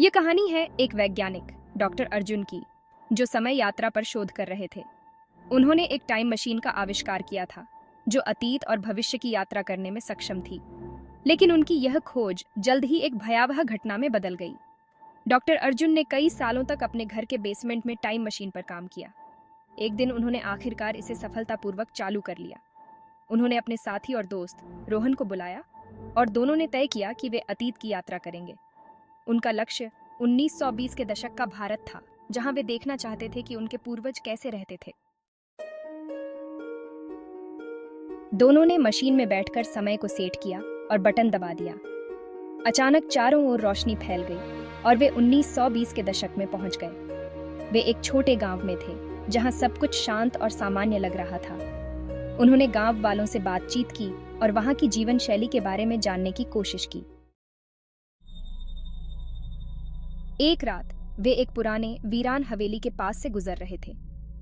ये कहानी है एक वैज्ञानिक डॉक्टर अर्जुन की, जो समय यात्रा पर शोध कर रहे थे। उन्होंने एक टाइम मशीन का आविष्कार किया था जो अतीत और भविष्य की यात्रा करने में सक्षम थी। लेकिन उनकी यह खोज जल्द ही एक भयावह घटना में बदल गई। डॉक्टर अर्जुन ने कई सालों तक अपने घर के बेसमेंट में टाइम मशीन पर काम किया। एक दिन उन्होंने आखिरकार इसे सफलतापूर्वक चालू कर लिया। उन्होंने अपने साथी और दोस्त रोहन को बुलाया और दोनों ने तय किया कि वे अतीत की यात्रा करेंगे। उनका लक्ष्य 1920 के दशक का भारत था, जहां वे देखना चाहते थे कि उनके पूर्वज कैसे रहते थे। दोनों ने मशीन में बैठकर समय को सेट किया और बटन दबा दिया। अचानक चारों ओर रोशनी फैल गई और वे 1920 के दशक में पहुंच गए। वे एक छोटे गांव में थे जहां सब कुछ शांत और सामान्य लग रहा था। उन्होंने गांव वालों से बातचीत की और वहां की जीवन शैली के बारे में जानने की कोशिश की। एक रात वे एक पुराने वीरान हवेली के पास से गुजर रहे थे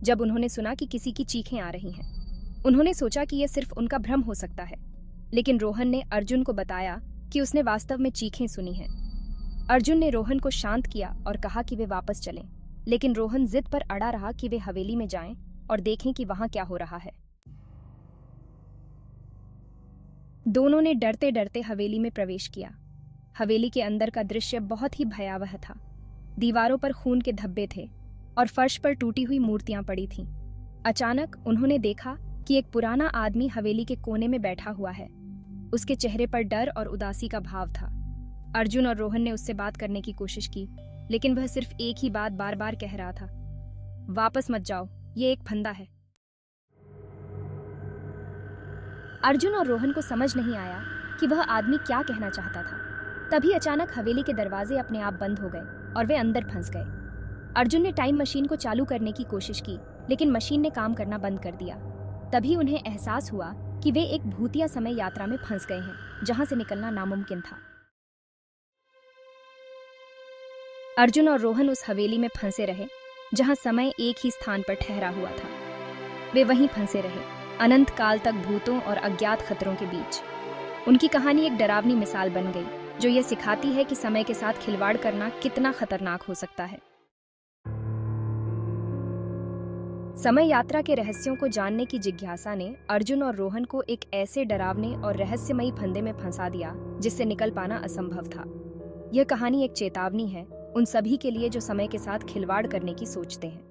जब उन्होंने सुना कि किसी की चीखें आ रही हैं। उन्होंने सोचा कि यह सिर्फ उनका भ्रम हो सकता है, लेकिन रोहन ने अर्जुन को बताया कि उसने वास्तव में चीखें सुनी हैं। अर्जुन ने रोहन को शांत किया और कहा कि वे वापस चलें, लेकिन रोहन जिद पर अड़ा रहा कि वे हवेली में जाएं और देखें कि वहां क्या हो रहा है। दोनों ने डरते डरते हवेली में प्रवेश किया। हवेली के अंदर का दृश्य बहुत ही भयावह था। दीवारों पर खून के धब्बे थे और फर्श पर टूटी हुई मूर्तियां पड़ी थीं। अचानक उन्होंने देखा कि एक पुराना आदमी हवेली के कोने में बैठा हुआ है। उसके चेहरे पर डर और उदासी का भाव था। अर्जुन और रोहन ने उससे बात करने की कोशिश की, लेकिन वह सिर्फ एक ही बात बार बार कह रहा था, वापस मत जाओ, ये एक फंदा है। अर्जुन और रोहन को समझ नहीं आया कि वह आदमी क्या कहना चाहता था। तभी अचानक हवेली के दरवाजे अपने आप बंद हो गए और वे अंदर फंस गए। अर्जुन ने टाइम मशीन को चालू करने की कोशिश की, लेकिन मशीन ने काम करना बंद कर दिया। तभी उन्हें एहसास हुआ कि वे एक भूतिया समय यात्रा में फंस गए हैं, जहां से निकलना नामुमकिन था। अर्जुन और रोहन उस हवेली में फंसे रहे जहां समय एक ही स्थान पर ठहरा हुआ था। वे वहीं फंसे रहे, अनंत काल तक, भूतों और अज्ञात खतरों के बीच। उनकी कहानी एक डरावनी मिसाल बन गई, जो यह सिखाती है कि समय के साथ खिलवाड़ करना कितना खतरनाक हो सकता है। समय यात्रा के रहस्यों को जानने की जिज्ञासा ने अर्जुन और रोहन को एक ऐसे डरावने और रहस्यमयी फंदे में फंसा दिया जिससे निकल पाना असंभव था। यह कहानी एक चेतावनी है उन सभी के लिए जो समय के साथ खिलवाड़ करने की सोचते हैं।